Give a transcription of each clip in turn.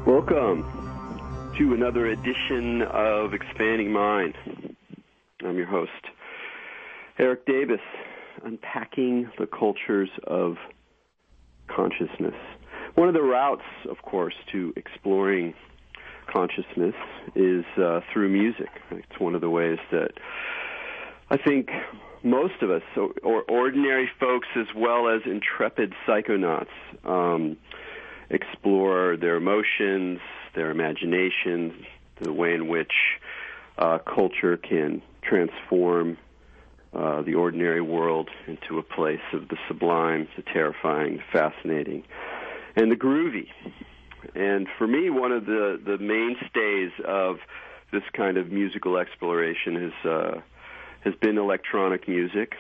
Welcome to another edition of Expanding Mind. I'm your host, Erik Davis, unpacking the cultures of consciousness. One of the routes, of course, to exploring consciousness is through music. It's one of the ways that I think most of us, or ordinary folks as well as intrepid psychonauts, explore their emotions, their imaginations, the way in which culture can transform the ordinary world into a place of the sublime, the terrifying, the fascinating, and the groovy. And for me, one of the mainstays of this kind of musical exploration has been electronic music,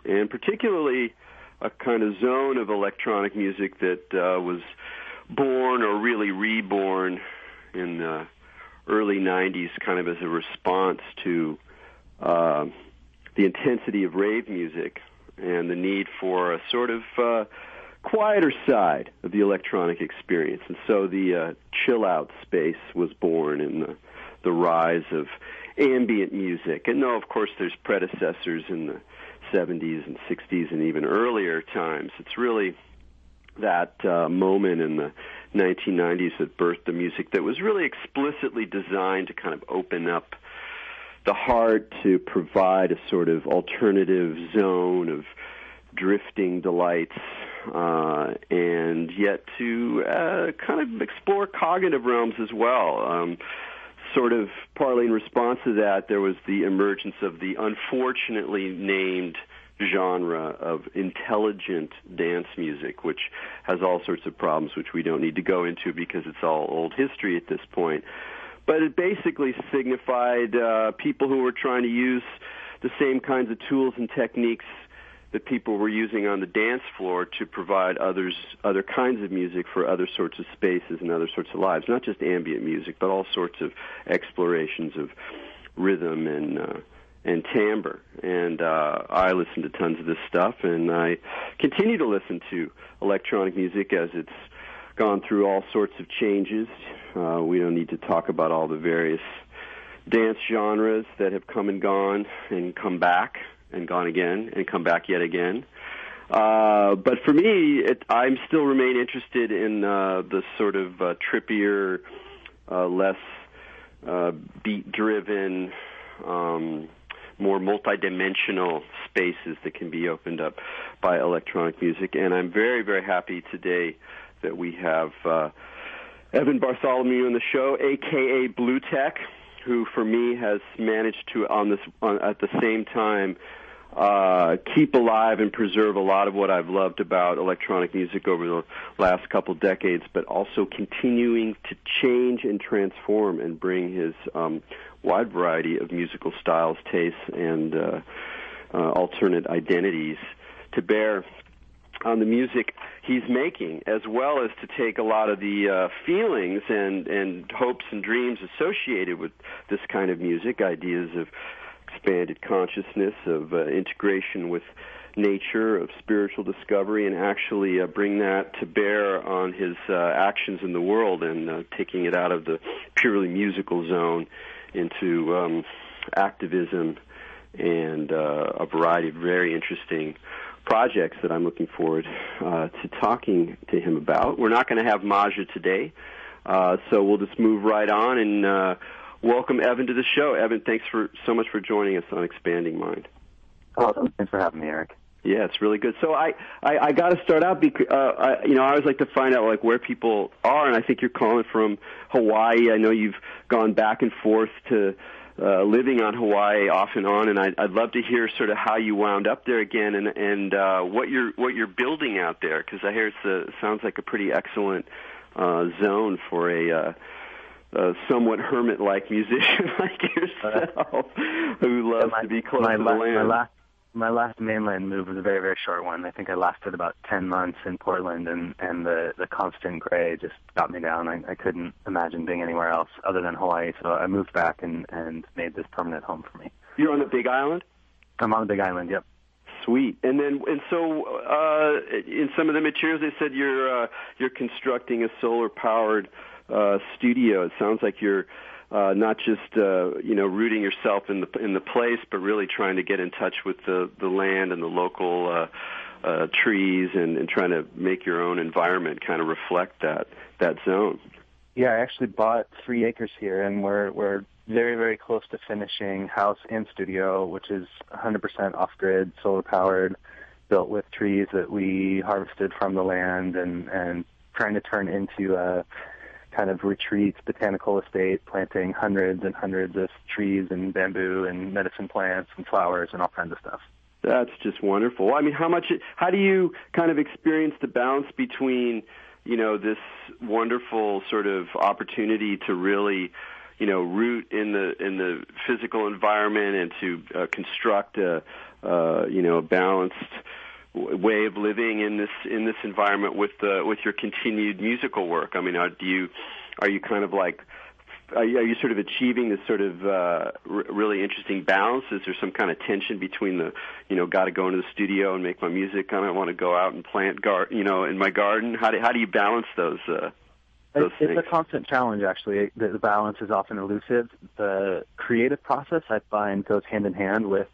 and particularly a kind of zone of electronic music that was born or really reborn in the early 90s kind of as a response to the intensity of rave music and the need for a sort of quieter side of the electronic experience. And so the chill-out space was born in the rise of ambient music. And no, of course, there's predecessors in the 70s and 60s and even earlier times. It's really that moment in the 1990s that birthed the music that was really explicitly designed to kind of open up the heart, to provide a sort of alternative zone of drifting delights, and yet to kind of explore cognitive realms as well. Sort of partly in response to that, there was the emergence of the unfortunately named genre of intelligent dance music, which has all sorts of problems which we don't need to go into because it's all old history at this point. But it basically signified people who were trying to use the same kinds of tools and techniques that people were using on the dance floor to provide other kinds of music for other sorts of spaces and other sorts of lives, not just ambient music, but all sorts of explorations of rhythm and timbre. And I listen to tons of this stuff, and I continue to listen to electronic music as it's gone through all sorts of changes. We don't need to talk about all the various dance genres that have come and gone and come back and gone again and come back yet again. But for me, I still remain interested in the sort of trippier, less beat-driven, more multidimensional spaces that can be opened up by electronic music. And I'm very, very happy today that we have Evan Bartholomew on the show, a.k.a. Bluetech, who for me has managed to, at the same time, keep alive and preserve a lot of what I've loved about electronic music over the last couple decades, but also continuing to change and transform and bring his wide variety of musical styles, tastes, and alternate identities to bear on the music he's making, as well as to take a lot of the feelings and hopes and dreams associated with this kind of music, ideas of expanded consciousness, of integration with nature, of spiritual discovery, and actually bring that to bear on his actions in the world and taking it out of the purely musical zone into activism and a variety of very interesting projects that I'm looking forward to talking to him about. We're not going to have Maja today, so we'll just move right on and welcome Evan to the show. Evan, thanks so much for joining us on Expanding Mind. Awesome. Thanks for having me, Erik. Yeah, it's really good. So I got to start out because I always like to find out like where people are, and I think you're calling from Hawaii. I know you've gone back and forth to living on Hawaii off and on, and I'd love to hear sort of how you wound up there again and what you're building out there, because I hear it sounds like a pretty excellent zone for a somewhat hermit-like musician like yourself who loves to be close to the land. My last mainland move was a very, very short one. I think I lasted about 10 months in Portland, and the constant gray just got me down. I couldn't imagine being anywhere else other than Hawaii, so I moved back and made this permanent home for me. You're on the Big Island? I'm on the Big Island, yep. Sweet. And so in some of the materials they said you're constructing a solar-powered studio. It sounds like you're not just rooting yourself in the place, but really trying to get in touch with the land and the local trees, and trying to make your own environment kind of reflect that zone. Yeah, I actually bought 3 acres here, and we're very, very close to finishing house and studio, which is 100% off-grid, solar-powered, built with trees that we harvested from the land, and trying to turn into a kind of retreat botanical estate, planting hundreds and hundreds of trees and bamboo and medicine plants and flowers and all kinds of stuff. That's just wonderful. I mean, how do you kind of experience the balance between, this wonderful sort of opportunity to really, root in the physical environment and to construct a balanced way of living in this environment with your continued musical work? I mean, are you kind of like, are you sort of achieving this sort of really interesting balance? Is there some kind of tension between the, got to go into the studio and make my music, kind of want to go out and plant in my garden? How do you balance those things? It's a constant challenge, actually. The balance is often elusive. The creative process, I find, goes hand in hand with,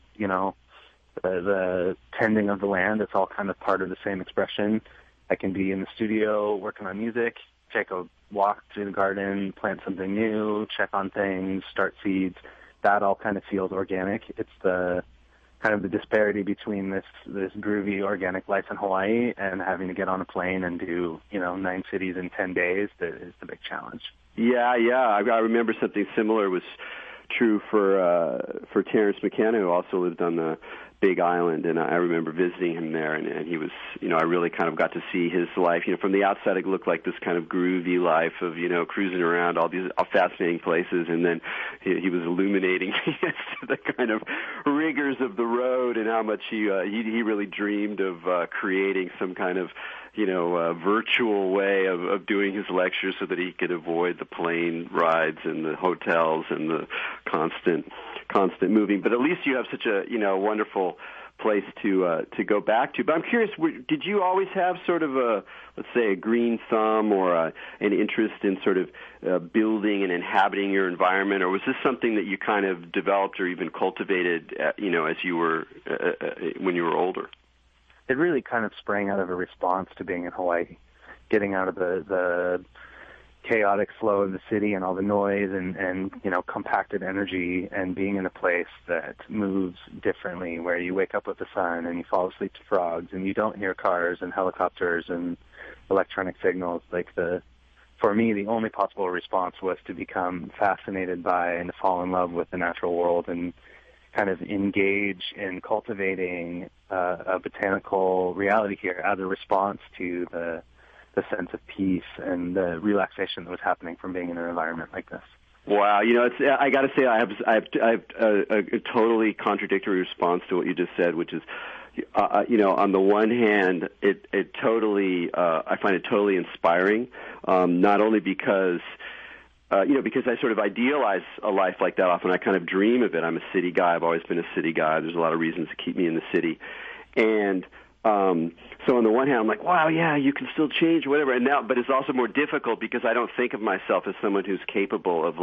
the tending of the land. It's all kind of part of the same expression. I can be in the studio working on music, take a walk through the garden, plant something new, check on things, start seeds. That all kind of feels organic. It's the kind of the disparity between this groovy organic life in Hawaii and having to get on a plane and do 9 cities in 10 days that is the big challenge. Yeah. I remember something similar was true for Terrence McKenna, who also lived on the Big Island, and I remember visiting him there, and he was, I really kind of got to see his life. From the outside, it looked like this kind of groovy life of, cruising around all these fascinating places, and then he was illuminating me as to the kind of rigors of the road and how much he really dreamed of creating some kind of, virtual way of doing his lectures so that he could avoid the plane rides and the hotels and the constant moving. But at least you have such a wonderful place to go back to. But I'm curious, did you always have sort of let's say a green thumb or an interest in sort of building and inhabiting your environment, or was this something that you kind of developed or even cultivated as you were when you were older? It really kind of sprang out of a response to being in Hawaii, getting out of the chaotic flow of the city and all the noise and compacted energy, and being in a place that moves differently, where you wake up with the sun and you fall asleep to frogs and you don't hear cars and helicopters and electronic signals. For me, the only possible response was to become fascinated by and to fall in love with the natural world and kind of engage in cultivating a botanical reality here as a response to the sense of peace and the relaxation that was happening from being in an environment like this. Wow, I got to say I have a totally contradictory response to what you just said, which is, on the one hand, it totally I find it totally inspiring, not only because I sort of idealize a life like that often. I kind of dream of it. I'm a city guy. I've always been a city guy. There's a lot of reasons to keep me in the city. And so on the one hand, I'm like, wow, yeah, you can still change, whatever. But it's also more difficult because I don't think of myself as someone who's capable of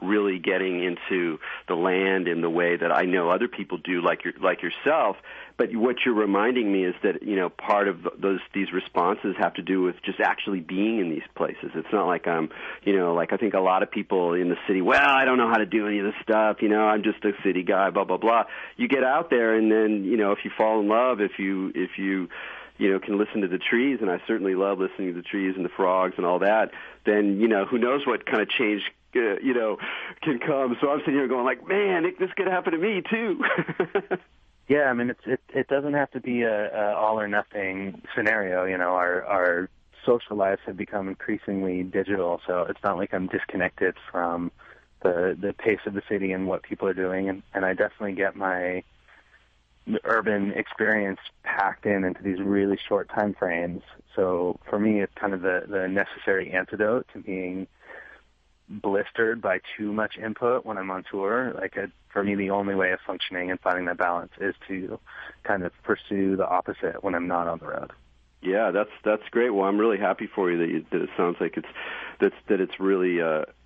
really getting into the land in the way that I know other people do, like yourself. But what you're reminding me is that, part of these responses have to do with just actually being in these places. It's not like I'm, I think a lot of people in the city, well, I don't know how to do any of this stuff, I'm just a city guy, blah, blah, blah. You get out there and then, if you fall in love, if you can listen to the trees, and I certainly love listening to the trees and the frogs and all that, then, who knows what kind of change, can come. So I'm sitting here going like, man, this could happen to me too. Yeah, I mean, it doesn't have to be a all or nothing scenario. Our social lives have become increasingly digital, so it's not like I'm disconnected from the pace of the city and what people are doing, and I definitely get my urban experience packed into these really short time frames. So for me, it's kind of the necessary antidote to being blistered by too much input when I'm on tour. For me, the only way of functioning and finding that balance is to kind of pursue the opposite when I'm not on the road. Yeah, that's great. Well, I'm really happy for you that it sounds like it's really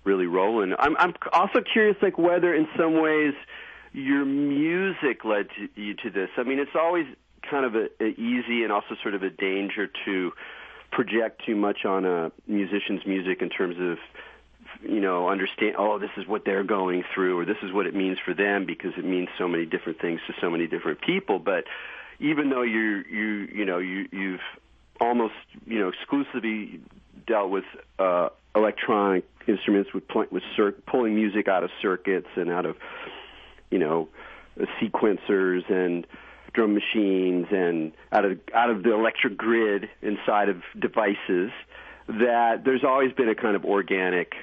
really rolling. I'm also curious, like, whether in some ways your music led you to this. I mean, it's always kind of a easy and also sort of a danger to project too much on a musician's music in terms of, understand, this is what they're going through, or this is what it means for them, because it means so many different things to so many different people. But even though you've almost exclusively dealt with electronic instruments, with pulling music out of circuits and out of sequencers and drum machines and out of the electric grid inside of devices, that there's always been a kind of organic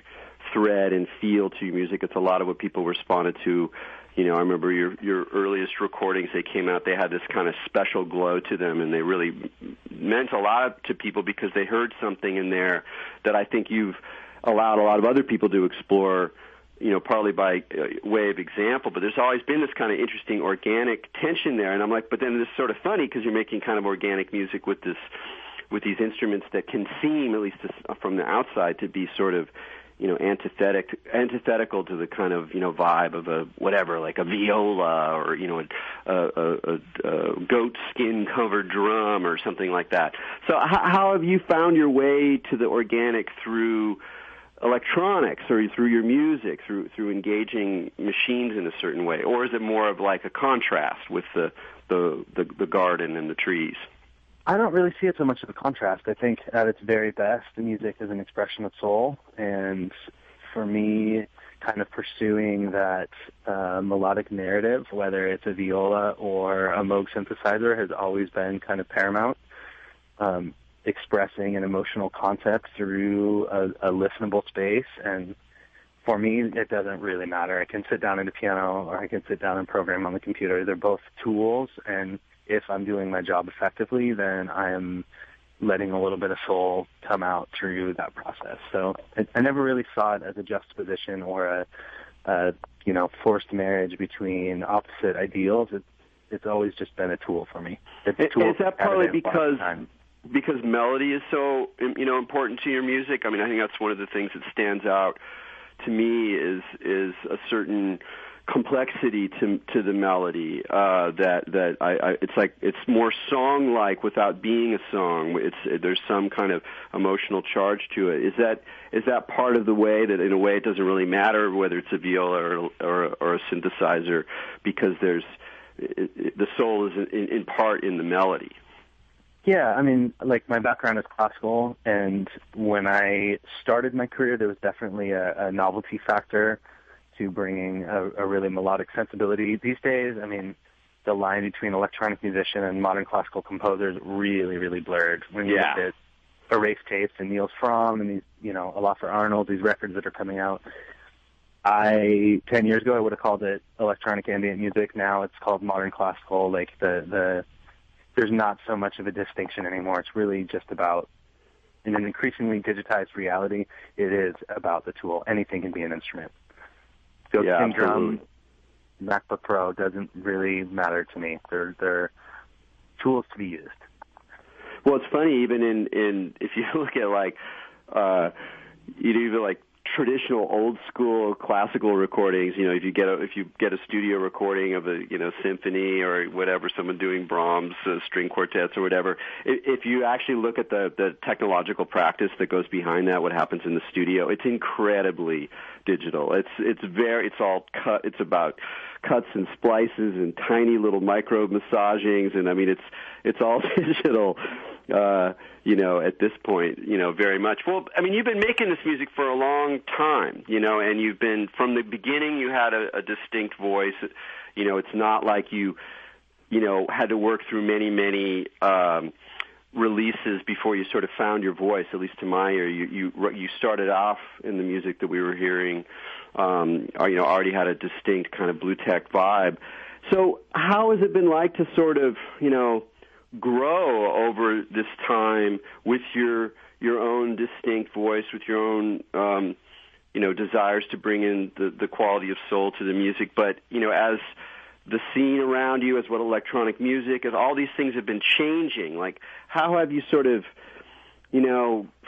thread and feel to your music. It's a lot of what people responded to. I remember your earliest recordings, they came out, they had this kind of special glow to them, and they really meant a lot to people because they heard something in there that I think you've allowed a lot of other people to explore, partly by way of example. But there's always been this kind of interesting organic tension there, and I'm like, but then it's sort of funny because you're making kind of organic music with these instruments that can seem, at least from the outside, to be sort of antithetical to the kind of vibe of a whatever, like a viola or a goat skin covered drum or something like that. So how have you found your way to the organic through electronics or through your music, through engaging machines in a certain way, or is it more of like a contrast with the garden and the trees? I don't really see it so much as a contrast. I think at its very best, the music is an expression of soul, and for me, kind of pursuing that melodic narrative, whether it's a viola or a Moog synthesizer, has always been kind of paramount. Expressing an emotional concept through a listenable space, and for me, it doesn't really matter. I can sit down at a piano or I can sit down and program on the computer. They're both tools, and if I'm doing my job effectively, then I am letting a little bit of soul come out through that process. So I never really saw it as a juxtaposition or a forced marriage between opposite ideals. It's always just been a tool for me. Is that partly because melody is so important to your music? I mean, I think that's one of the things that stands out to me is a certain complexity to the melody it's like it's more song-like without being a song. There's some kind of emotional charge to it. Is that part of the way that in a way it doesn't really matter whether it's a viola or a synthesizer, because the soul is in part in the melody? Yeah, I mean, like, my background is classical, and when I started my career, there was definitely a novelty factor to bringing a really melodic sensibility. These days, I mean, the line between electronic musician and modern classical composer is really, really blurred. When you look at Erased Tapes and Niels Fromm and these, Olafur Arnold, these records that are coming out, 10 years ago, I would have called it electronic ambient music. Now it's called modern classical. Like, there's not so much of a distinction anymore. It's really just about, in an increasingly digitized reality, it is about the tool. Anything can be an instrument. So drum, MacBook Pro doesn't really matter to me. They're tools to be used. Well, it's funny, even in if you look at like even like traditional old school classical recordings, if you get a studio recording of a symphony or whatever, someone doing Brahms string quartets or whatever, if you actually look at the technological practice that goes behind that, what happens in the studio, it's incredibly digital. It's all cut. It's about cuts and splices and tiny little micro massagings, and I mean it's all digital. At this point, very much. Well, I mean, you've been making this music for a long time, and you've been, from the beginning, you had a distinct voice. It's not like you had to work through many releases before you sort of found your voice, at least to my ear. You started off in the music that we were hearing, already had a distinct kind of Bluetech vibe. So how has it been like to sort of, grow over this time with your own distinct voice, with your own desires to bring in the quality of soul to the music, but as the scene around you, as what electronic music, as all these things have been changing. Like, how have you sort of,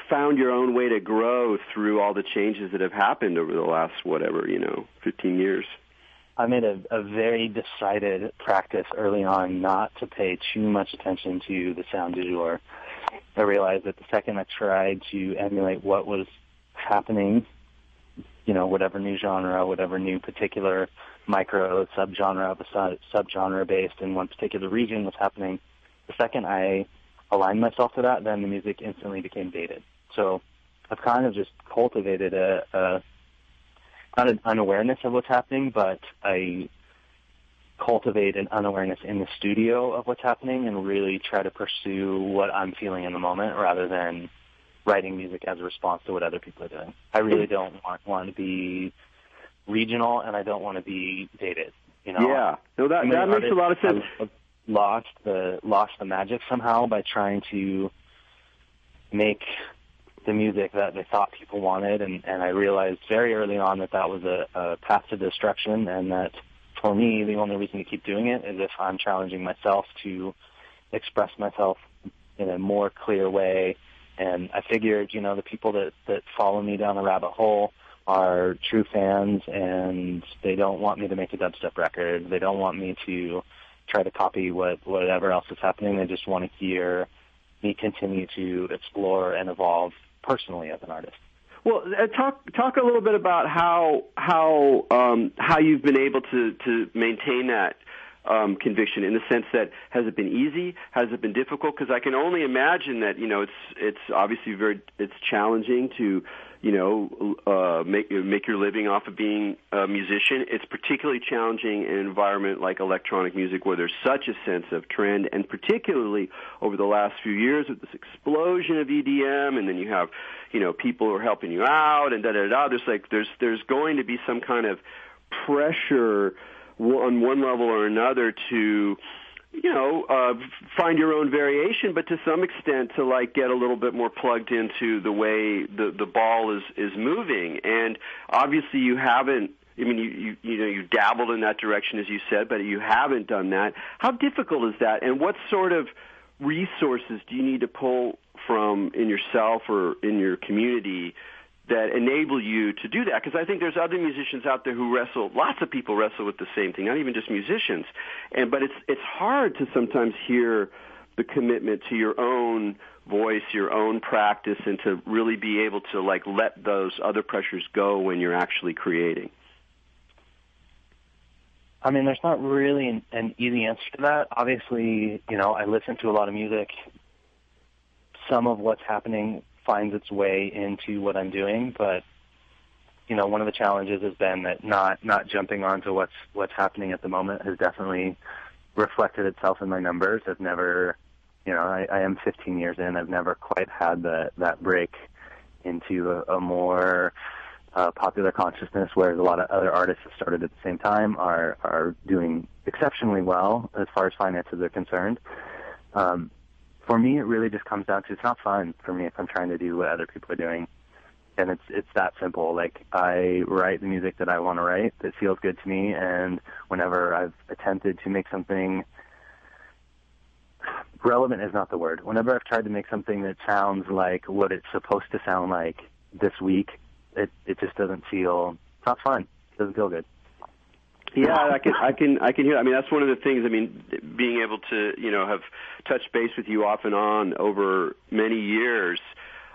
found your own way to grow through all the changes that have happened over the last, 15 years? I made a very decided practice early on not to pay too much attention to the sound du jour. I realized that the second I tried to emulate what was happening, whatever new genre, whatever new particular micro subgenre of a subgenre based in one particular region was happening, the second I aligned myself to that, then the music instantly became dated. So I've kind of just cultivated not an unawareness of what's happening, but I cultivate an unawareness in the studio of what's happening and really try to pursue what I'm feeling in the moment rather than writing music as a response to what other people are doing. I really don't want to be regional, and I don't want to be dated. Yeah, no, that makes a lot of sense. I've lost the magic somehow by trying to make the music that they thought people wanted, and I realized very early on that was a path to destruction, and that for me, the only reason to keep doing it is if I'm challenging myself to express myself in a more clear way. And I figured, the people that follow me down the rabbit hole are true fans, and they don't want me to make a dubstep record. They don't want me to try to copy whatever else is happening. They just want to hear me continue to explore and evolve personally as an artist. Well, talk a little bit about how you've been able to maintain that conviction, in the sense that, has it been easy? Has it been difficult? Because I can only imagine that it's obviously it's challenging to make your living off of being a musician. It's particularly challenging in an environment like electronic music, where there's such a sense of trend, and particularly over the last few years with this explosion of EDM, and then you have people who are helping you out, and there's going to be some kind of pressure on one level or another to find your own variation, but to some extent to get a little bit more plugged into the way the ball is moving. And obviously you haven't. I mean, you dabbled in that direction, as you said, but you haven't done that. How difficult is that? And what sort of resources do you need to pull from in yourself or in your community that enable you to do that? Because I think there's other musicians out there who lots of people wrestle with the same thing, not even just musicians. But it's hard to sometimes hear the commitment to your own voice, your own practice, and to really be able to let those other pressures go when you're actually creating. I mean, there's not really an easy answer to that. Obviously, I listen to a lot of music. Some of what's happening finds its way into what I'm doing, but one of the challenges has been that not jumping onto what's happening at the moment has definitely reflected itself in my numbers. I've never, I am 15 years in. I've never quite had that break into a more popular consciousness, whereas a lot of other artists that started at the same time are doing exceptionally well as far as finances are concerned. For me, it really just comes down to, it's not fun for me if I'm trying to do what other people are doing. And it's that simple. I write the music that I want to write that feels good to me, and whenever I've attempted to make something relevant is not the word. Whenever I've tried to make something that sounds like what it's supposed to sound like this week, it just doesn't feel, it's not fun. It doesn't feel good. Yeah, I can hear. I mean, that's one of the things. I mean, being able to have touched base with you off and on over many years.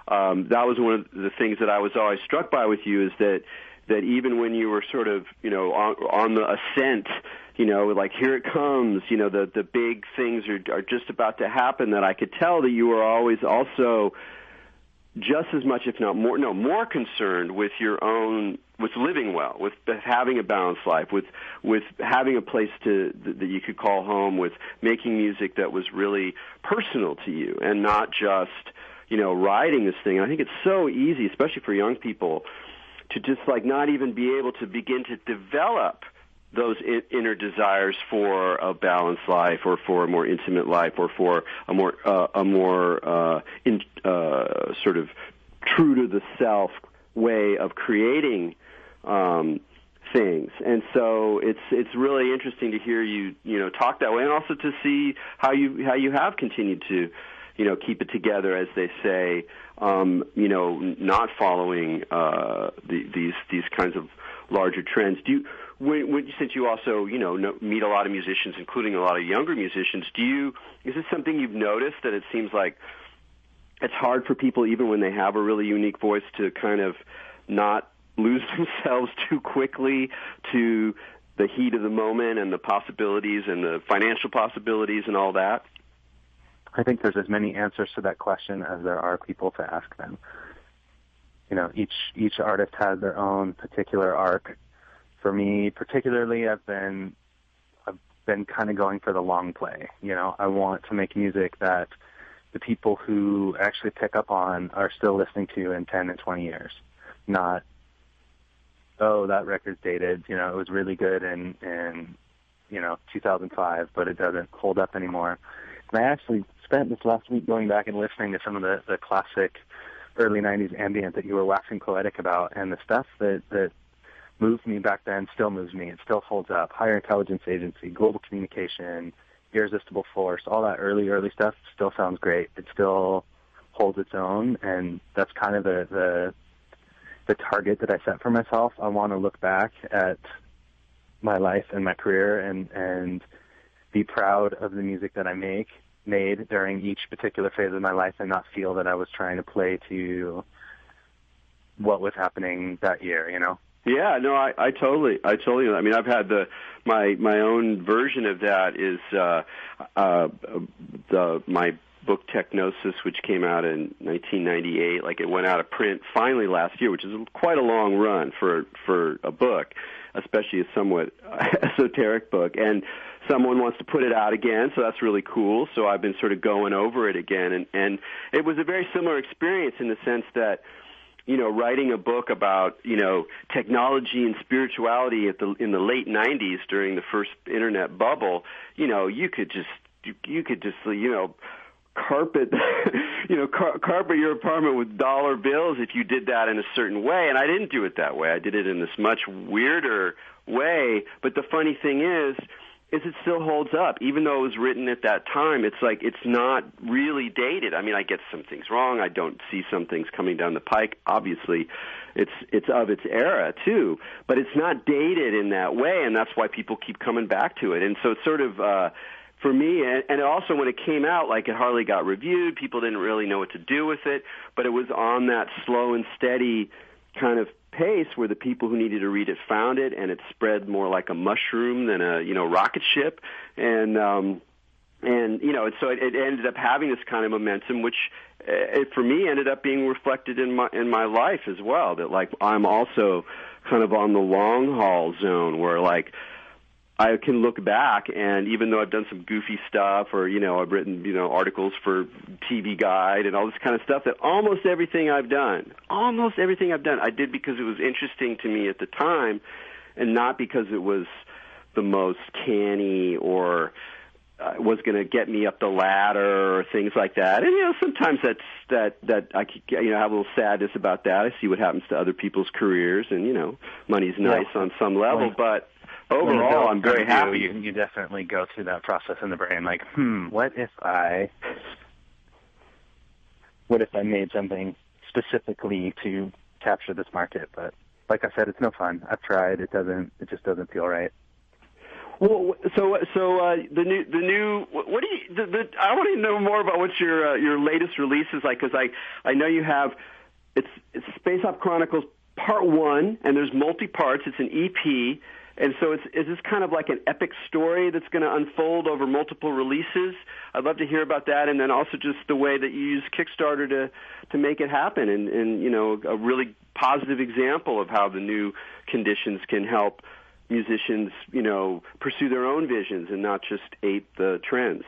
That was one of the things that I was always struck by with you, is that even when you were sort of on the ascent, here it comes, the big things are just about to happen, that I could tell that you were always also just as much, if not more concerned with your own, with living well, with having a balanced life, with having a place that you could call home, with making music that was really personal to you and not just, riding this thing. I think it's so easy, especially for young people, to just not even be able to begin to develop those inner desires for a balanced life, or for a more intimate life, or for a more sort of true to the self way of creating things. And so it's really interesting to hear you talk that way, and also to see how you have continued to keep it together, as they say, not following these kinds of larger trends. Since you also meet a lot of musicians, including a lot of younger musicians, is this something you've noticed, that it seems like it's hard for people, even when they have a really unique voice, to kind of not lose themselves too quickly to the heat of the moment and the possibilities and the financial possibilities and all that? I think there's as many answers to that question as there are people to ask them. Each artist has their own particular arc. For me, particularly, I've been kind of going for the long play. I want to make music that the people who actually pick up on are still listening to in 10 and 20 years. Not, oh, that record's dated. It was really good in 2005, but it doesn't hold up anymore. And I actually spent this last week going back and listening to some of the classic early 90s ambient that you were waxing poetic about, and the stuff that moved me back then still moves me. It still holds up. Higher Intelligence Agency, Global Communication, Irresistible Force, all that early stuff still sounds great. It still holds its own, and that's kind of the target that I set for myself. I want to look back at my life and my career and be proud of the music that I made during each particular phase of my life, and not feel that I was trying to play to what was happening that year, Yeah, no, I totally. I mean, I've had my own version of that is my book Technosis, which came out in 1998. Like, it went out of print finally last year, which is quite a long run for a book, especially a somewhat esoteric book. And someone wants to put it out again, so that's really cool. So I've been sort of going over it again, and it was a very similar experience in the sense that, writing a book about, technology and spirituality in the late 90s during the first internet bubble, you could just carpet your apartment with dollar bills if you did that in a certain way. And I didn't do it that way. I did it in this much weirder way. But the funny thing is it still holds up. Even though it was written at that time, it's like it's not really dated. I mean, I get some things wrong. I don't see some things coming down the pike. Obviously, it's of its era, too. But it's not dated in that way, and that's why people keep coming back to it. And so it's sort of, for me, and also when it came out, like, it hardly got reviewed. People didn't really know what to do with it. But it was on that slow and steady kind of pace where the people who needed to read it found it, and it spread more like a mushroom than a rocket ship, and so it ended up having this kind of momentum, which for me ended up being reflected in my life as well. That, like, I'm also kind of on the long haul zone where, like, I can look back, and even though I've done some goofy stuff, or I've written articles for TV Guide and all this kind of stuff, that almost everything I've done, I did because it was interesting to me at the time, and not because it was the most canny or was going to get me up the ladder or things like that. And sometimes that I could have a little sadness about that. I see what happens to other people's careers, and money's nice on some level, but overall, I'm very happy. You definitely go through that process in the brain, like, what if I made something specifically to capture this market? But like I said, it's no fun. I've tried. It just doesn't feel right. Well, so the new. What do you? I want to know more about what your latest release is like, because I know you have. It's Space Op Chronicles Part 1, and there's multi-parts. It's an EP. And so is this kind of like an epic story that's going to unfold over multiple releases? I'd love to hear about that, and then also just the way that you use Kickstarter to make it happen, and a really positive example of how the new conditions can help musicians, pursue their own visions and not just ape the trends.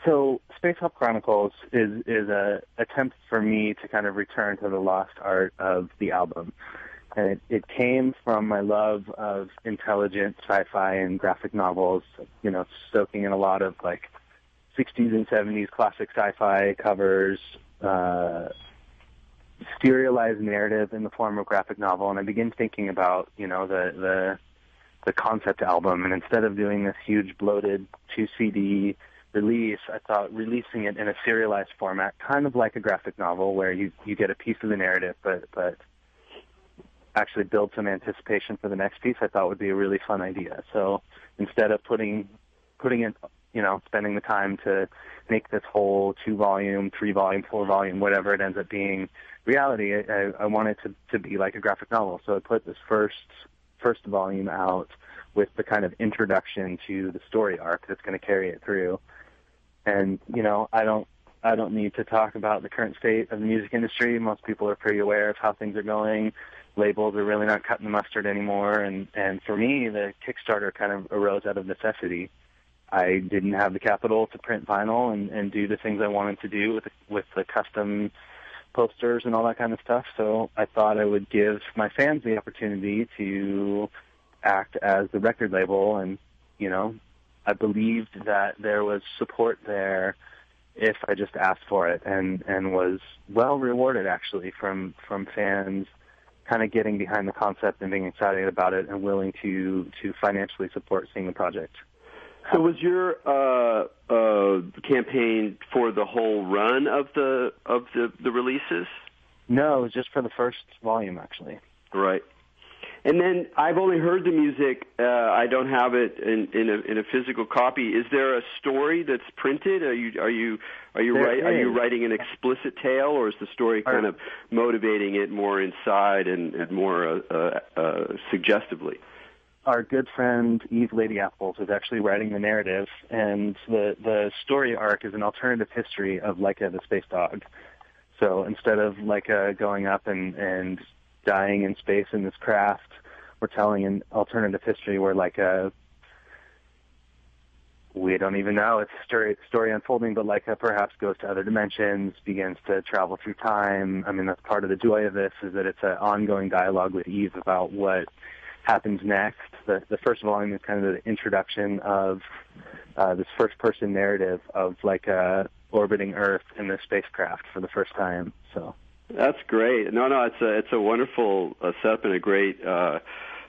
So Space Op Chronicles is a attempt for me to kind of return to the lost art of the album. And it came from my love of intelligent sci-fi and graphic novels, soaking in a lot of, like, 60s and 70s classic sci-fi covers, serialized narrative in the form of graphic novel, and I began thinking about, the concept album, and instead of doing this huge bloated 2 CD release, I thought releasing it in a serialized format, kind of like a graphic novel, where you get a piece of the narrative, but actually build some anticipation for the next piece, I thought would be a really fun idea. So instead of putting it, spending the time to make this whole 2-volume, 3-volume, 4-volume, whatever it ends up being reality, I wanted to be like a graphic novel. So I put this first volume out with the kind of introduction to the story arc that's going to carry it through. And, I don't need to talk about the current state of the music industry. Most people are pretty aware of how things are going. Labels are really not cutting the mustard anymore. And for me, the Kickstarter kind of arose out of necessity. I didn't have the capital to print vinyl and do the things I wanted to do with the custom posters and all that kind of stuff. So I thought I would give my fans the opportunity to act as the record label. And, I believed that there was support there if I just asked for it, and was well rewarded, actually, from fans kind of getting behind the concept and being excited about it and willing to financially support seeing the project. So was your campaign for the whole run of the releases? No, it was just for the first volume, actually. Right. And then I've only heard the music. I don't have it in a physical copy. Is there a story that's printed? Are you writing an explicit tale, or is the story kind of motivating it more inside and more suggestively? Our good friend Eve Lady Apples is actually writing the narrative, and the story arc is an alternative history of Laika the spacedog. So instead of Laika going up and dying in space in this craft, we're telling an alternative history where we don't even know, it's a story unfolding, but Laika perhaps goes to other dimensions, begins to travel through time. I mean, that's part of the joy of this, is that it's an ongoing dialogue with Eve about what happens next. The first volume is kind of the introduction of this first-person narrative of orbiting Earth in this spacecraft for the first time. So that's great. No, it's a wonderful setup and a great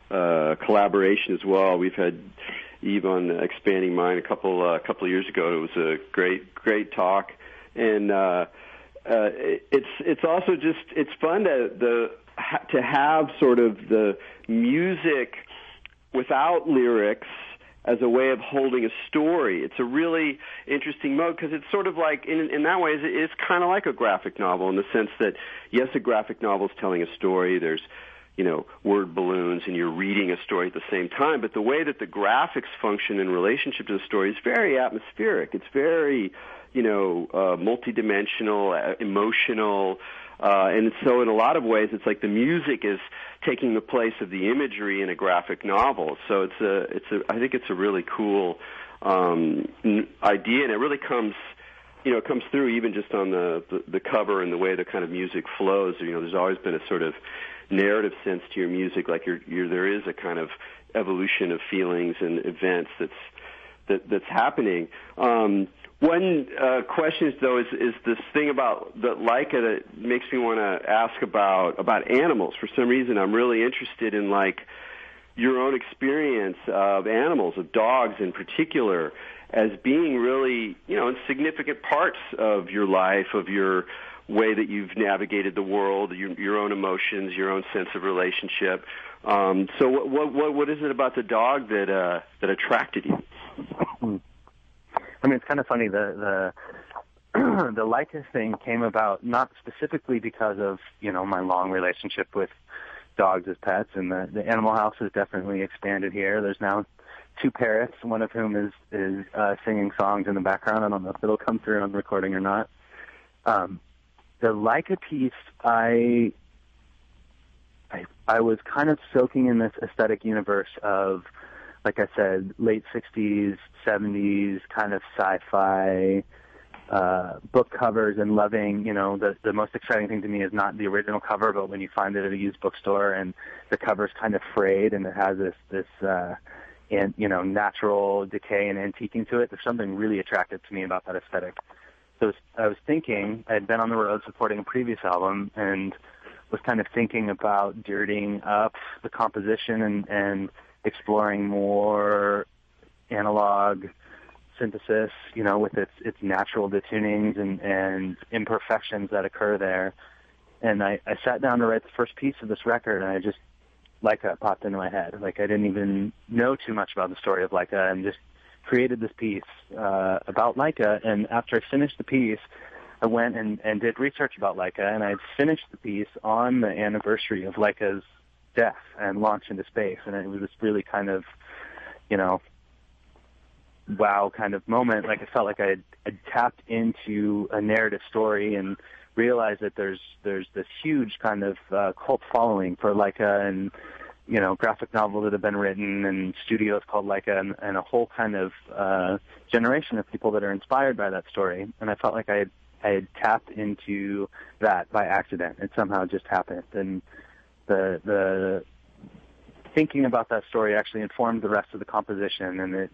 collaboration as well. We've had Eve on Expanding Mind a couple of years ago. It was a great talk, and it's also just it's fun to have sort of the music without lyrics as a way of holding a story. It's a really interesting mode because it's sort of like, in that way, it's kind of like a graphic novel in the sense that, yes, a graphic novel is telling a story. There's, word balloons, and you're reading a story at the same time. But the way that the graphics function in relationship to the story is very atmospheric. It's very, multidimensional, emotional. And so in a lot of ways, it's like the music is taking the place of the imagery in a graphic novel. So I think it's a really cool idea, and it really comes through even just on the cover and the way the kind of music flows. There's always been a sort of narrative sense to your music, like there is a kind of evolution of feelings and events that's happening. One question, though, is this thing about the Laika that makes me want to ask about animals. For some reason, I'm really interested in your own experience of animals, of dogs in particular, as being really significant parts of your life, of your way that you've navigated the world, your own emotions, your own sense of relationship. So, what is it about the dog that attracted you? I mean, it's kind of funny. The Laika thing came about not specifically because of my long relationship with dogs as pets, and the animal house has definitely expanded here. There's now 2 parrots, one of whom is singing songs in the background. I don't know if it'll come through on the recording or not. The Laika piece, I was kind of soaking in this aesthetic universe of, like I said, late 60s, 70s, kind of sci-fi book covers, and loving, the most exciting thing to me is not the original cover, but when you find it at a used bookstore and the cover's kind of frayed and it has this natural decay and antiquing to it. There's something really attractive to me about that aesthetic. So I was thinking, I had been on the road supporting a previous album and was kind of thinking about dirtying up the composition and exploring more analog synthesis, with its natural detunings and imperfections that occur there. And I sat down to write the first piece of this record, and Laika popped into my head. Like, I didn't even know too much about the story of Laika, and just created this piece about Laika. And after I finished the piece, I went and did research about Laika, and I finished the piece on the anniversary of Laika's death and launch into space. And it was this really kind of, wow kind of moment. Like, I felt like I had tapped into a narrative story and realized that there's this huge kind of cult following for Laika, and graphic novels that have been written and studios called Laika, and a whole kind of generation of people that are inspired by that story. And I felt like I had tapped into that by accident. It somehow just happened, and the thinking about that story actually informed the rest of the composition, and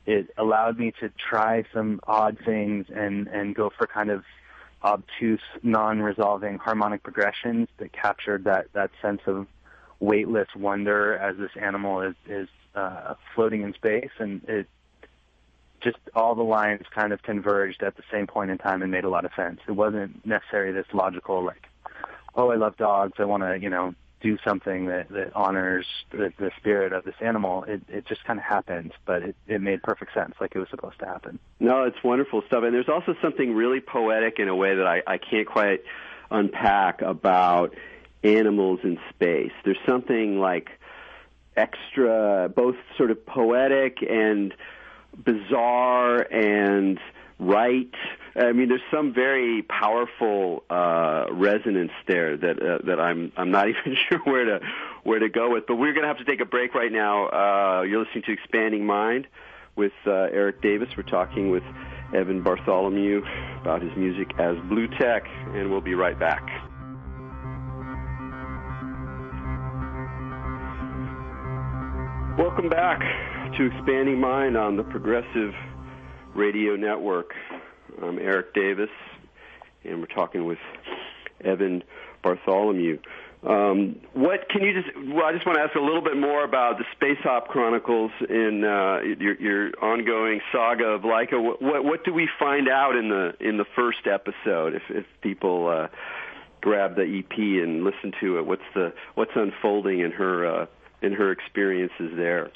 it allowed me to try some odd things and go for kind of obtuse, non-resolving harmonic progressions that captured that sense of weightless wonder as this animal is floating in space. And it just, all the lines kind of converged at the same point in time and made a lot of sense. It wasn't necessarily this logical, like, oh, I love dogs, I want to, do something that honors the spirit of this animal. It just kind of happened, but it made perfect sense, like it was supposed to happen. No, it's wonderful stuff. And there's also something really poetic in a way that I can't quite unpack about animals in space. There's something like extra, both sort of poetic and bizarre and right. I mean, there's some very powerful resonance there that I'm not even sure where to go with. But we're going to have to take a break right now. You're listening to Expanding Mind with Erik Davis. We're talking with Evan Bartholomew about his music as Bluetech, and we'll be right back. Welcome back to Expanding Mind on the Progressive Radio Network. I'm Erik Davis, and we're talking with Evan Bartholomew. What can you I just want to ask a little bit more about the Space Hop Chronicles in your ongoing saga of Laika. What do we find out in the first episode? If people grab the EP and listen to it, what's unfolding in her experiences there?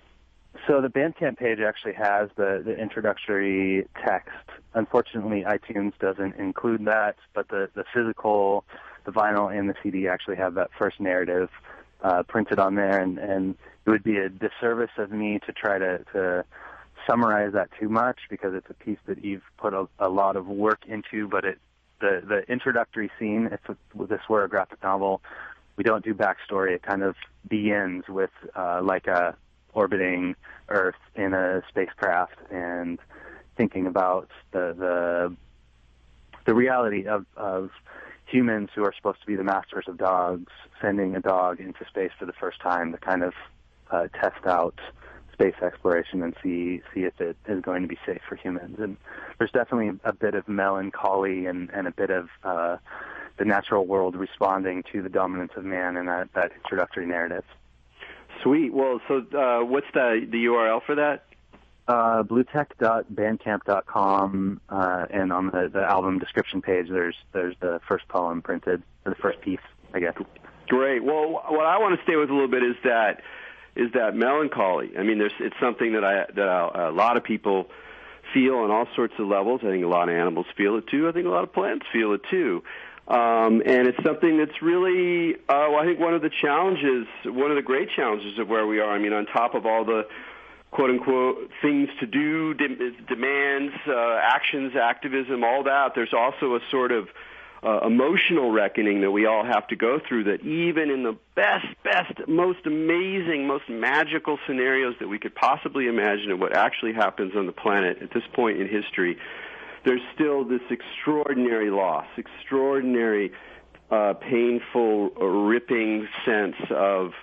So the Bandcamp page actually has the introductory text. Unfortunately, iTunes doesn't include that, but the physical, the vinyl and the CD actually have that first narrative printed on there, and it would be a disservice of me to try to summarize that too much, because it's a piece that you've put a lot of work into. But the introductory scene, if this were a graphic novel, we don't do backstory. It kind of begins with Laika orbiting Earth in a spacecraft and thinking about the reality of humans who are supposed to be the masters of dogs, sending a dog into space for the first time to kind of test out space exploration and see if it is going to be safe for humans. And there's definitely a bit of melancholy and a bit of the natural world responding to the dominance of man in that introductory narrative. Sweet. Well, so what's the URL for that? Bluetech.bandcamp.com, and on the album description page, there's the first poem printed, or the first piece, I guess. Great. Well, what I want to stay with a little bit is that melancholy. I mean, it's something that a lot of people feel on all sorts of levels. I think a lot of animals feel it too. I think a lot of plants feel it too. And it's something that's really, I think one of the great challenges of where we are. I mean, on top of all the quote-unquote things to do, demands, actions, activism, all that, there's also a sort of emotional reckoning that we all have to go through, that even in the best, most amazing, most magical scenarios that we could possibly imagine of what actually happens on the planet at this point in history, there's still this extraordinary loss, extraordinary, painful, ripping sense of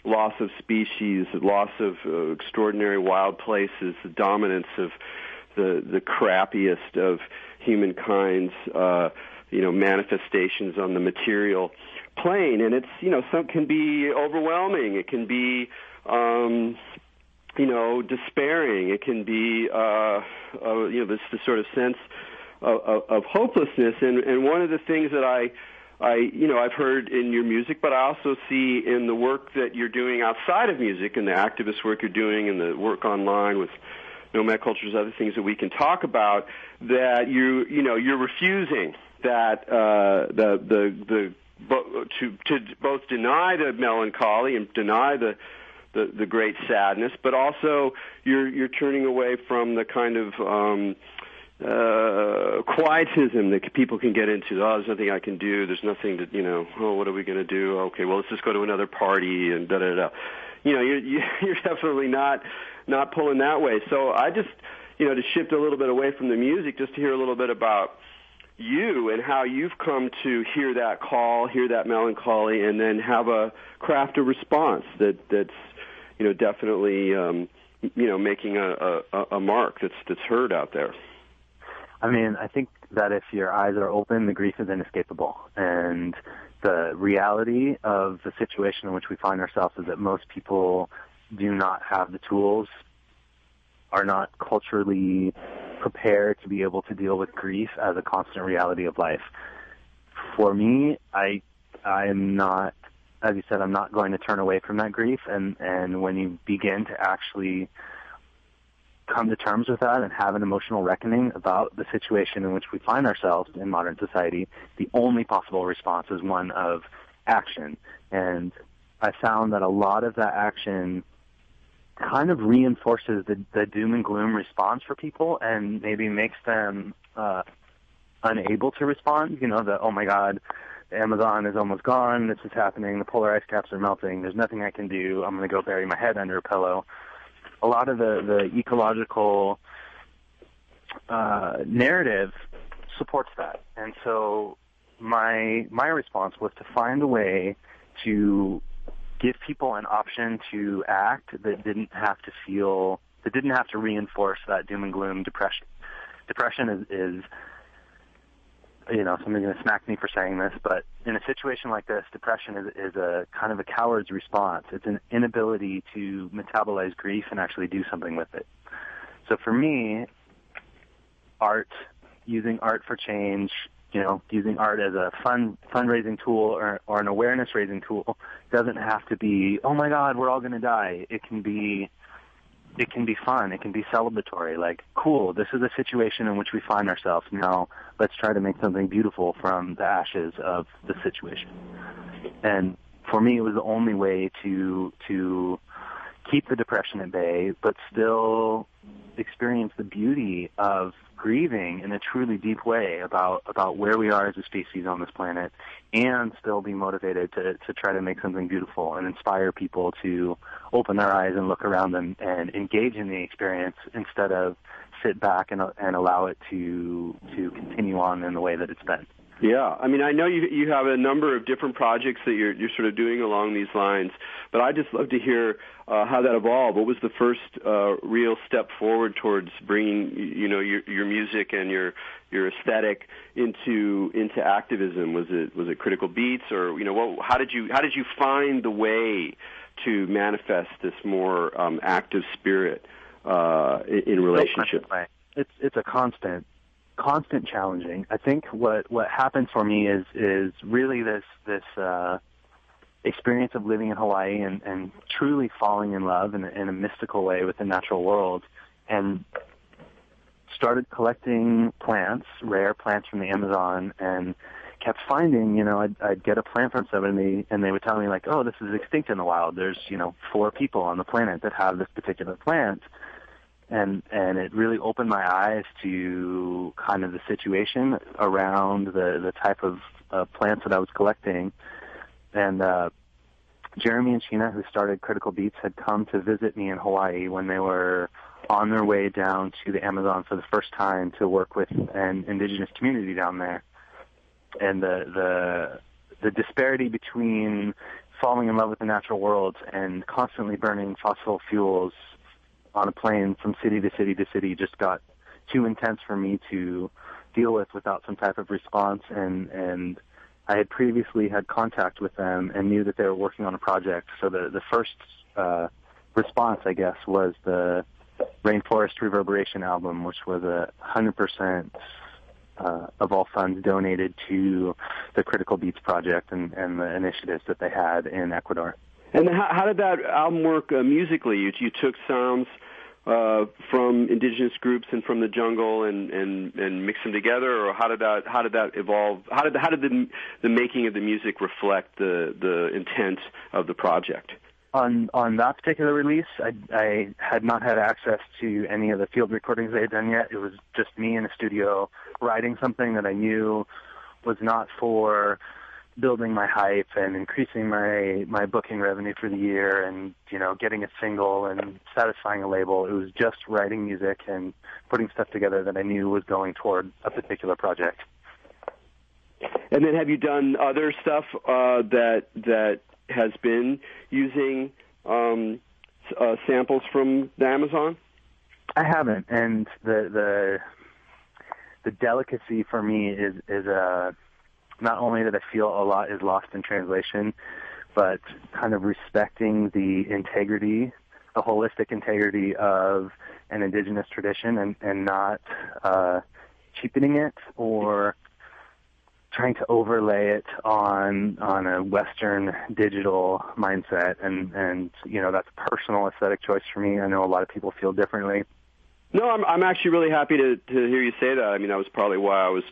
loss of species, loss of extraordinary wild places, the dominance of the crappiest of humankind's manifestations on the material plane. And it's some can be overwhelming. It can be despairing. It can be this sort of sense of hopelessness. And one of the things that I've heard in your music, but I also see in the work that you're doing outside of music, and the activist work you're doing, and the work online with nomad cultures, other things that we can talk about, that you're refusing that to both deny the melancholy and deny the great sadness, but also you're turning away from the kind of quietism that people can get into. Oh, there's nothing I can do. There's nothing to, what are we going to do? Okay, well, let's just go to another party and da-da-da. You're definitely not pulling that way. So I just, to shift a little bit away from the music, just to hear a little bit about you and how you've come to hear that call, hear that melancholy, and then have craft a response that's, definitely, making a mark that's heard out there. I mean, I think that if your eyes are open, the grief is inescapable. And the reality of the situation in which we find ourselves is that most people do not have the tools, are not culturally prepared to be able to deal with grief as a constant reality of life. For me, I am not, as you said, I'm not going to turn away from that grief. And when you begin to actually come to terms with that and have an emotional reckoning about the situation in which we find ourselves in modern society, the only possible response is one of action. And I found that a lot of that action kind of reinforces the doom and gloom response for people and maybe makes them unable to respond. Oh my God, the Amazon is almost gone, this is happening, the polar ice caps are melting, there's nothing I can do, I'm going to go bury my head under a pillow. A lot of the ecological narrative supports that. And so my response was to find a way to give people an option to act that didn't have to reinforce that doom and gloom depression. Depression is somebody's going to smack me for saying this, but in a situation like this, depression is a kind of a coward's response. It's an inability to metabolize grief and actually do something with it. So for me, using art for change, using art as a fundraising tool or an awareness-raising tool doesn't have to be, oh my God, we're all going to die. It can be fun. It can be celebratory. Like, cool, this is a situation in which we find ourselves. Now let's try to make something beautiful from the ashes of the situation. And for me, it was the only way to keep the depression at bay, but still experience the beauty of grieving in a truly deep way about where we are as a species on this planet, and still be motivated to try to make something beautiful and inspire people to open their eyes and look around them and engage in the experience instead of sit back and allow it to continue on in the way that it's been. Yeah, I mean, I know you have a number of different projects that you're sort of doing along these lines, but I'd just love to hear how that evolved. What was the first real step forward towards bringing your music and your aesthetic into activism? Was it Critical Beats, or how did you find the way to manifest this more active spirit in relationships? It's a constant challenging. I think what happened for me is really this experience of living in Hawaii and truly falling in love in a mystical way with the natural world, and started collecting plants, rare plants from the Amazon, and kept finding, I'd get a plant from somebody and they would tell me like, oh, this is extinct in the wild. There's, 4 people on the planet that have this particular plant. And it really opened my eyes to kind of the situation around the type of plants that I was collecting. And Jeremy and Sheena, who started Critical Beats, had come to visit me in Hawaii when they were on their way down to the Amazon for the first time to work with an indigenous community down there. And the disparity between falling in love with the natural world and constantly burning fossil fuels on a plane from city to city to city just got too intense for me to deal with without some type of response, and I had previously had contact with them and knew that they were working on a project. So the first response, I guess, was the Rainforest Reverberation album, which was 100% of all funds donated to the Critical Beats project and the initiatives that they had in Ecuador. And how did that album work musically? You took sounds from indigenous groups and from the jungle and mixed them together, or how did that evolve? How did the making of the music reflect the intent of the project? On that particular release, I had not had access to any of the field recordings they had done yet. It was just me in a studio writing something that I knew was not for building my hype and increasing my booking revenue for the year and, getting a single and satisfying a label. It was just writing music and putting stuff together that I knew was going toward a particular project. And then have you done other stuff that has been using samples from the Amazon? I haven't, and the delicacy for me is not only that I feel a lot is lost in translation, but kind of respecting the integrity, the holistic integrity of an indigenous tradition, and not cheapening it or trying to overlay it on a Western digital mindset, and that's a personal aesthetic choice for me. I know a lot of people feel differently. No, I'm actually really happy to hear you say that. I mean, that was probably why I was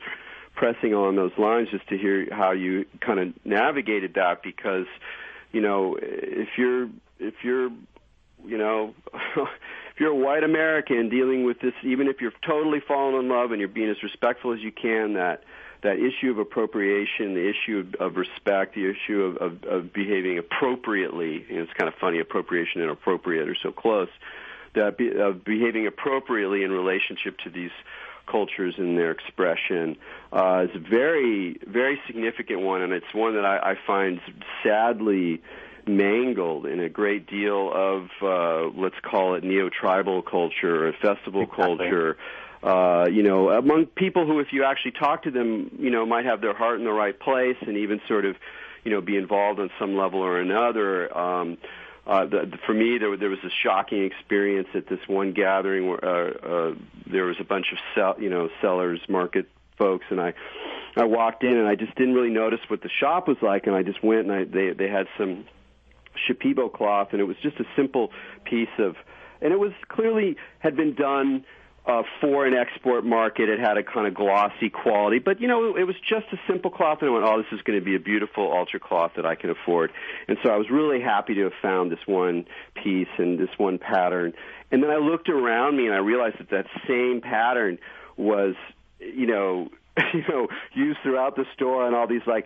pressing on those lines, just to hear how you kind of navigated that, because if you're if you're a white American dealing with this, even if you're totally fallen in love and you're being as respectful as you can, that issue of appropriation, the issue of respect, the issue of behaving appropriately, it's kind of funny, appropriation and appropriate are so close, of behaving appropriately in relationship to these cultures and their expression is a very, very significant one, and it's one that I find sadly mangled in a great deal of, let's call it neo-tribal culture or festival culture. Among people who, if you actually talk to them, might have their heart in the right place and even sort of, be involved on some level or another. For me, there was a shocking experience at this one gathering where there was a bunch of sellers, market folks, and I walked in and I just didn't really notice what the shop was like, and I just went and they had some Shipibo cloth, and it was just a simple piece of, and it was clearly had been done for an export market. It had a kind of glossy quality, but, it was just a simple cloth, and I went, oh, this is going to be a beautiful ultra cloth that I can afford. And so I was really happy to have found this one piece and this one pattern. And then I looked around me, and I realized that same pattern was, used throughout the store on all these, like,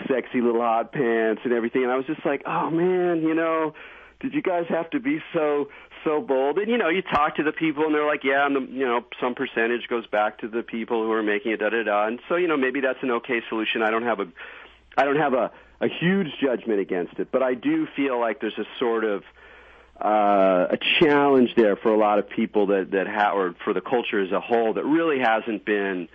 sexy little hot pants and everything. And I was just like, oh, man, did you guys have to be so bold? And, you talk to the people, and they're like, yeah, and some percentage goes back to the people who are making it, da-da-da. And so, maybe that's an okay solution. I don't have a huge judgment against it, but I do feel like there's a sort of a challenge there for a lot of people or for the culture as a whole that really hasn't been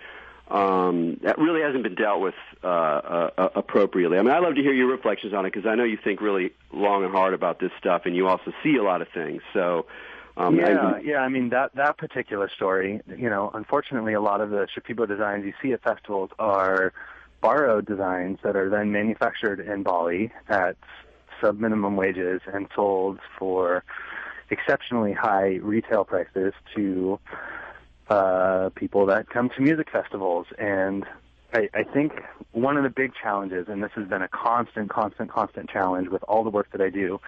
dealt with appropriately. I mean, I'd love to hear your reflections on it, because I know you think really long and hard about this stuff, and you also see a lot of things. So, I mean, that particular story, unfortunately, a lot of the Shipibo designs you see at festivals are borrowed designs that are then manufactured in Bali at sub-minimum wages and sold for exceptionally high retail prices to people that come to music festivals. And I think one of the big challenges, and this has been a constant challenge with all the work that I do,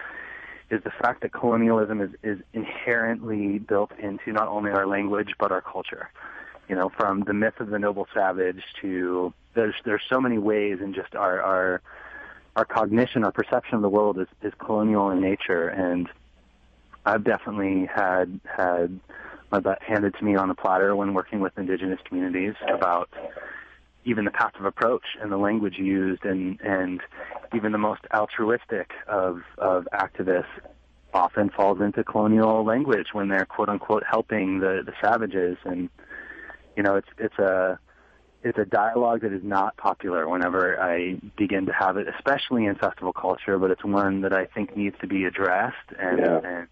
is the fact that colonialism is inherently built into not only our language but our culture. From the myth of the noble savage to there's so many ways in just our cognition, our perception of the world is colonial in nature. And I've definitely had my butt handed to me on a platter when working with indigenous communities about even the passive approach and the language used, and even the most altruistic of activists often falls into colonial language when they're quote unquote helping the savages. And it's a dialogue that is not popular whenever I begin to have it, especially in festival culture, but it's one that I think needs to be addressed and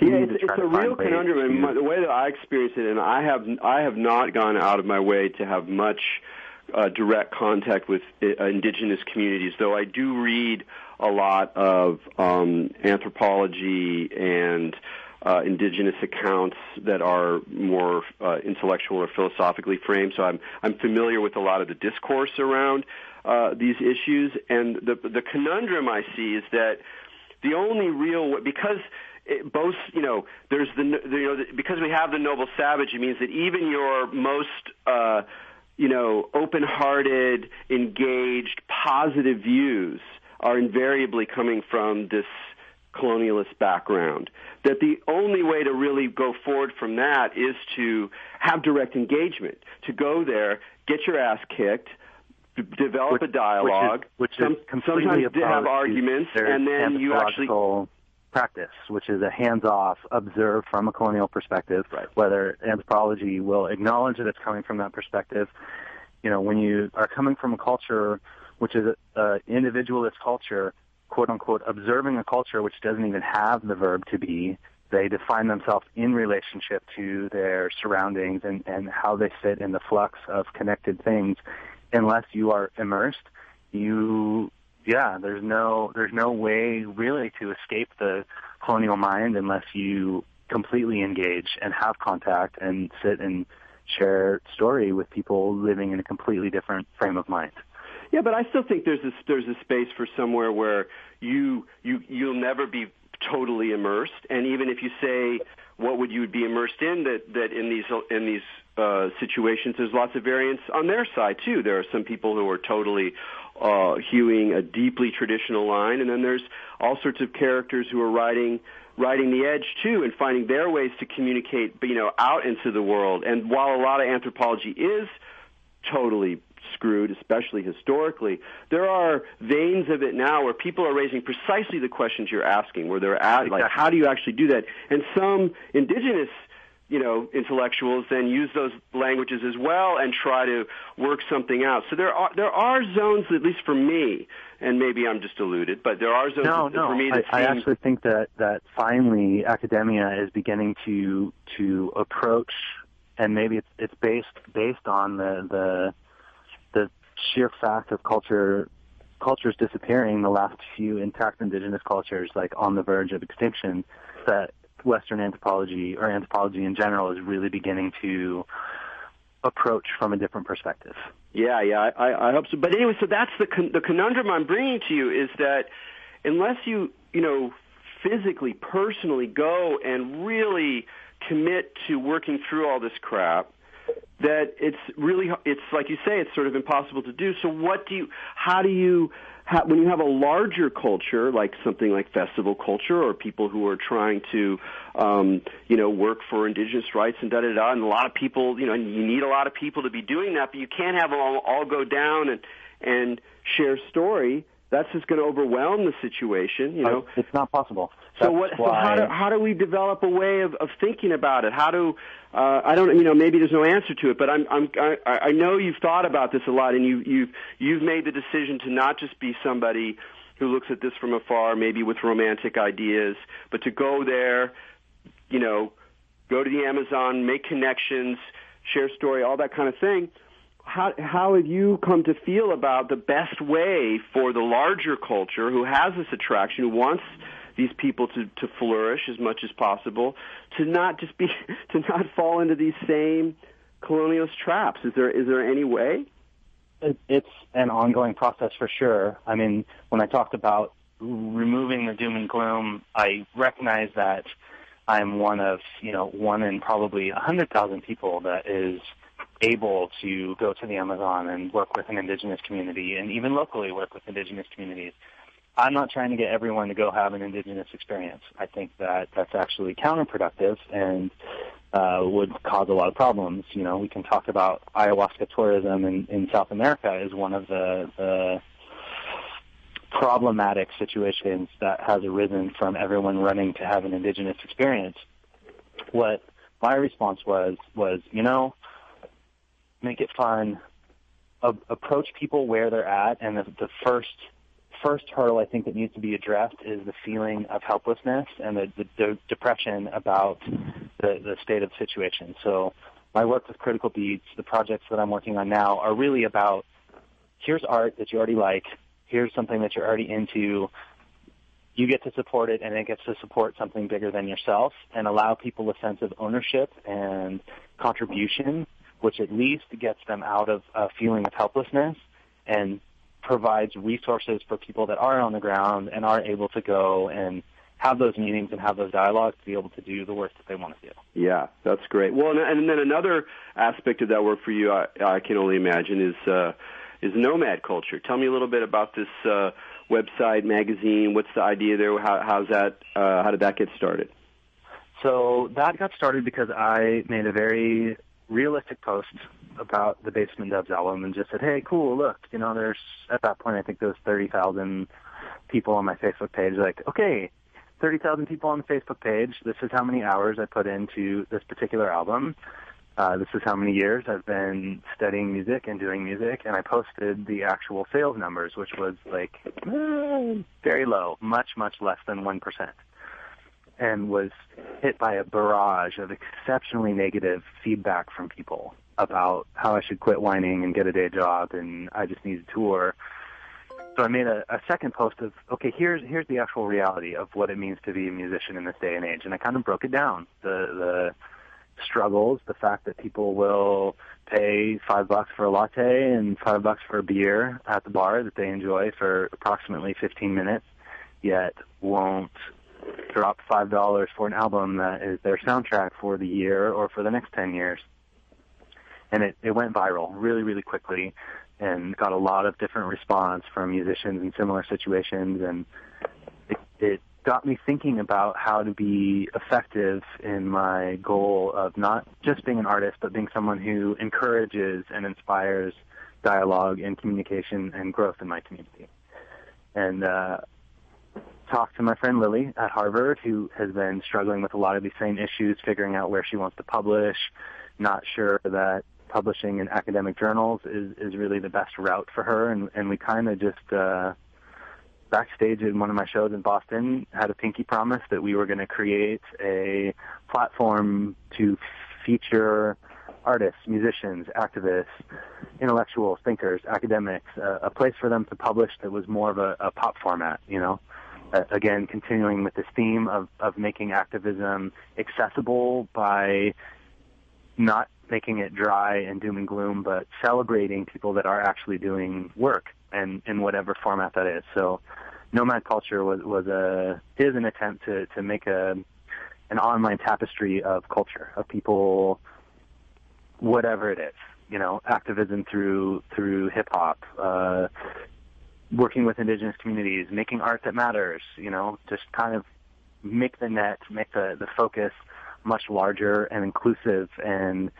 it's a real conundrum, and the way that I experience it, and I have not gone out of my way to have much direct contact with indigenous communities, though I do read a lot of anthropology and indigenous accounts that are more intellectual or philosophically framed. So I'm familiar with a lot of the discourse around these issues, and the conundrum I see is that the only real, because both, there's because we have the noble savage, it means that even your most open-hearted, engaged, positive views are invariably coming from this colonialist background. That the only way to really go forward from that is to have direct engagement, to go there, get your ass kicked, develop a dialogue, sometimes have arguments, and then you actually practice, which is a hands-off, observe from a colonial perspective, right. Whether anthropology will acknowledge that it's coming from that perspective. When you are coming from a culture which is an individualist culture, quote-unquote, observing a culture which doesn't even have the verb to be, they define themselves in relationship to their surroundings and how they fit in the flux of connected things. Unless you are immersed, there's no way really to escape the colonial mind unless you completely engage and have contact and sit and share story with people living in a completely different frame of mind. Yeah, but I still think there's a space for somewhere where you'll never be totally immersed, and even if you say what would you be immersed in, that in these situations, there's lots of variance on their side too. There are some people who are totally hewing a deeply traditional line, and then there's all sorts of characters who are riding the edge too, and finding their ways to communicate, out into the world. And while a lot of anthropology is totally screwed, especially historically, there are veins of it now where people are raising precisely the questions you're asking, where they're at, like, how do you actually do that? And some indigenous intellectuals then use those languages as well and try to work something out. So there are zones, at least for me, and maybe I'm just deluded, but there are zones for me that I actually think that finally academia is beginning to approach, and maybe it's based on the sheer fact of cultures disappearing, the last few intact indigenous cultures, like on the verge of extinction, that Western anthropology, or anthropology in general, is really beginning to approach from a different perspective. Yeah, I hope so. But anyway, so that's the conundrum I'm bringing to you, is that unless you physically, personally go and really commit to working through all this crap, that it's like you say, it's sort of impossible to do. So how do you, when you have a larger culture, like something like festival culture, or people who are trying to, work for indigenous rights and and a lot of people, you need a lot of people to be doing that, but you can't have them all go down and share story. That's just going to overwhelm the situation, It's not possible. So how do we develop a way of thinking about it? How do I don't maybe there's no answer to it, but I know you've thought about this a lot, and you've made the decision to not just be somebody who looks at this from afar, maybe with romantic ideas, but to go there, go to the Amazon, make connections, share story, all that kind of thing. How have you come to feel about the best way for the larger culture, who has this attraction, who wants these people to flourish as much as possible, to not fall into these same colonialist traps? Is there any way? It's an ongoing process for sure. I mean, when I talked about removing the doom and gloom, I recognize that I'm one in probably 100,000 people that is able to go to the Amazon and work with an indigenous community, and even locally work with indigenous communities. I'm not trying to get everyone to go have an indigenous experience. I think that that's actually counterproductive and would cause a lot of problems. We can talk about ayahuasca tourism in South America is one of the problematic situations that has arisen from everyone running to have an indigenous experience. What my response was, make it fun, approach people where they're at, and the first hurdle I think that needs to be addressed is the feeling of helplessness and the depression about the state of the situation. So my work with Critical Beats, the projects that I'm working on now, are really about, here's art that you already like, here's something that you're already into, you get to support it, and it gets to support something bigger than yourself, and allow people a sense of ownership and contribution, which at least gets them out of a feeling of helplessness and provides resources for people that are on the ground and are able to go and have those meetings and have those dialogues to be able to do the work that they want to do. Yeah, that's great. Well, and then another aspect of that work for you, I can only imagine, is nomad culture. Tell me a little bit about this website, magazine. What's the idea there? How did that get started? So that got started because I made a very realistic post about the Basement Dubs album and just said, hey, cool, look, there's, at that point, I think there was 30,000 people on my Facebook page. Like, okay, 30,000 people on the Facebook page. This is how many hours I put into this particular album. This is how many years I've been studying music and doing music, and I posted the actual sales numbers, which was like very low, much, much less than 1%, and was hit by a barrage of exceptionally negative feedback from people about how I should quit whining and get a day job, and I just need a tour. So I made a second post of, okay, here's the actual reality of what it means to be a musician in this day and age, and I kind of broke it down. The struggles, the fact that people will pay $5 for a latte and $5 for a beer at the bar that they enjoy for approximately 15 minutes, yet won't drop $5 for an album that is their soundtrack for the year or for the next 10 years. And it went viral really, really quickly and got a lot of different response from musicians in similar situations, and it got me thinking about how to be effective in my goal of not just being an artist, but being someone who encourages and inspires dialogue and communication and growth in my community. And talked to my friend Lily at Harvard, who has been struggling with a lot of these same issues, figuring out where she wants to publish, not sure that publishing in academic journals is really the best route for her. And we kind of just backstage in one of my shows in Boston had a pinky promise that we were going to create a platform to feature artists, musicians, activists, intellectuals, thinkers, academics, a place for them to publish that was more of a pop format, again, continuing with this theme of making activism accessible by not making it dry and doom and gloom, but celebrating people that are actually doing work, and in whatever format that is. So Nomad Culture is an attempt to make an online tapestry of culture, of people, whatever it is, activism through hip-hop, working with indigenous communities, making art that matters, just kind of make the net, make the focus much larger and inclusive, and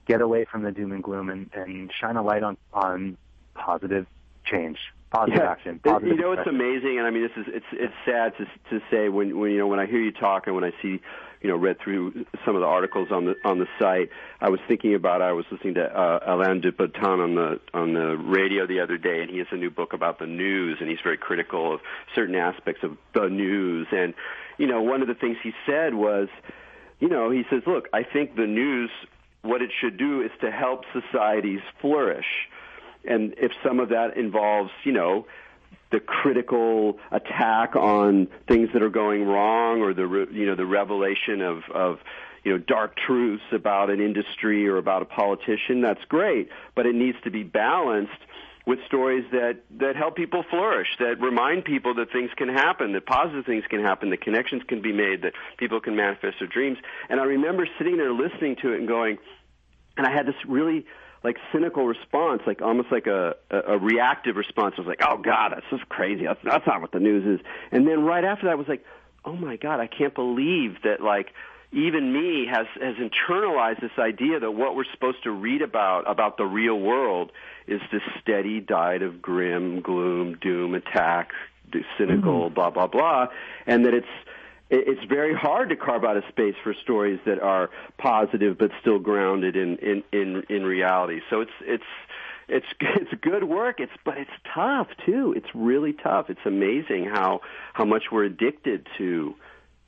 get away from the doom and gloom and shine a light on positive change, positive action. Positive it's amazing, and I mean, it's sad to say when I hear you talk and when I see, read through some of the articles on the site. I was listening to Alain de Botton on the radio the other day, and he has a new book about the news, and he's very critical of certain aspects of the news. And one of the things he said was, he says, look, I think the news, what it should do is to help societies flourish. And if some of that involves, the critical attack on things that are going wrong, or the revelation of dark truths about an industry or about a politician, that's great. But it needs to be balanced with stories that help people flourish, that remind people that things can happen, that positive things can happen, that connections can be made, that people can manifest their dreams. And I remember sitting there listening to it and going, and I had this really cynical response, almost like a reactive response. I was like, oh God, that's just crazy. That's not what the news is. And then right after that I was like, oh my God, I can't believe that even me has internalized this idea that what we're supposed to read about the real world is this steady diet of grim, gloom, doom, attack, cynical, blah, blah, blah, and that it's very hard to carve out a space for stories that are positive but still grounded in reality. So it's good work. But it's tough too. It's really tough. It's amazing how much we're addicted to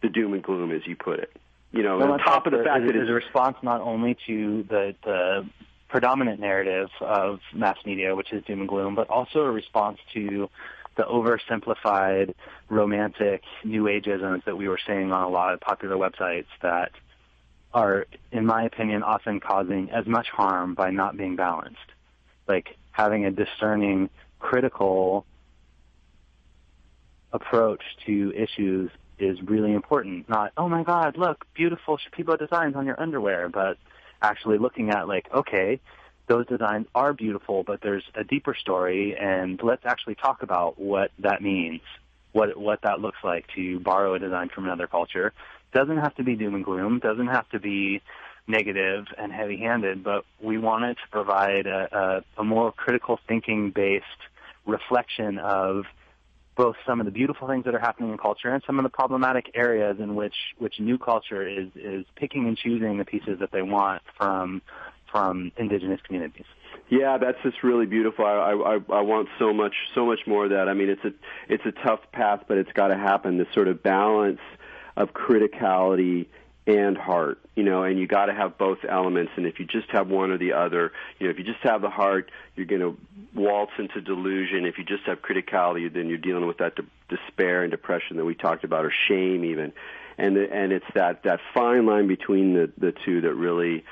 the doom and gloom, as you put it. On top of the fact that it's a response not only to the predominant narrative of mass media, which is doom and gloom, but also a response to the oversimplified, romantic New Ageisms that we were seeing on a lot of popular websites that are, in my opinion, often causing as much harm by not being balanced. Like having a discerning, critical approach to issues is really important. Not, oh my God, look, beautiful Shipibo designs on your underwear, but actually looking at like, okay, those designs are beautiful, but there's a deeper story, and let's actually talk about what that means, what that looks like to borrow a design from another culture. Doesn't have to be doom and gloom, doesn't have to be negative and heavy-handed, but we wanted to provide a more critical thinking-based reflection of both some of the beautiful things that are happening in culture and some of the problematic areas in which new culture is picking and choosing the pieces that they want from indigenous communities. Yeah, that's just really beautiful. I want so much more of that. I mean, it's a tough path, but it's got to happen. This sort of balance of criticality and heart, and you got to have both elements. And if you just have one or the other, if you just have the heart, you're going to waltz into delusion. If you just have criticality, then you're dealing with that despair and depression that we talked about, or shame even. And it's that fine line between the two that really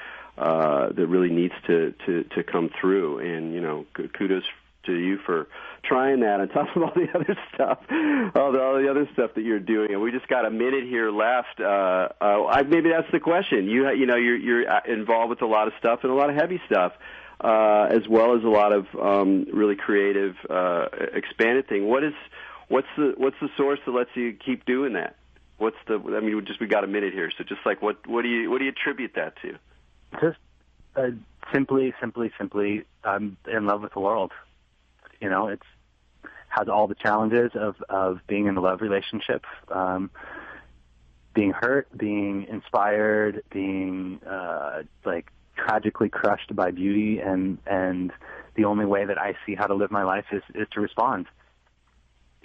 needs to come through. And kudos to you for trying that on top of all the other stuff, all the other stuff that you're doing. And we just got a minute here left. Maybe that's the question. You're involved with a lot of stuff and a lot of heavy stuff, as well as a lot of really creative, expanded thing. What's the source that lets you keep doing that? We got a minute here, so just like what do you attribute that to? Just simply, I'm in love with the world. It's has all the challenges of being in a love relationship, being hurt, being inspired, being tragically crushed by beauty, and the only way that I see how to live my life is to respond.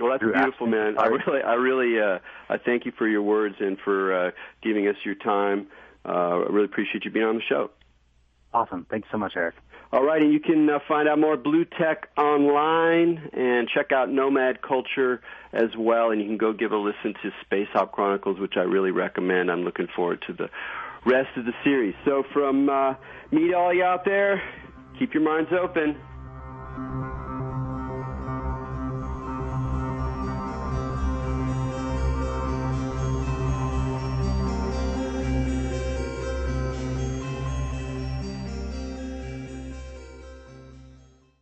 Well, that's beautiful, man. I really thank you for your words and for giving us your time. I really appreciate you being on the show. Awesome. Thanks so much, Erik. All right, and you can find out more Bluetech online and check out Nomad Culture as well, and you can go give a listen to Space Hop Chronicles, which I really recommend. I'm looking forward to the rest of the series. So from me to all you out there, keep your minds open.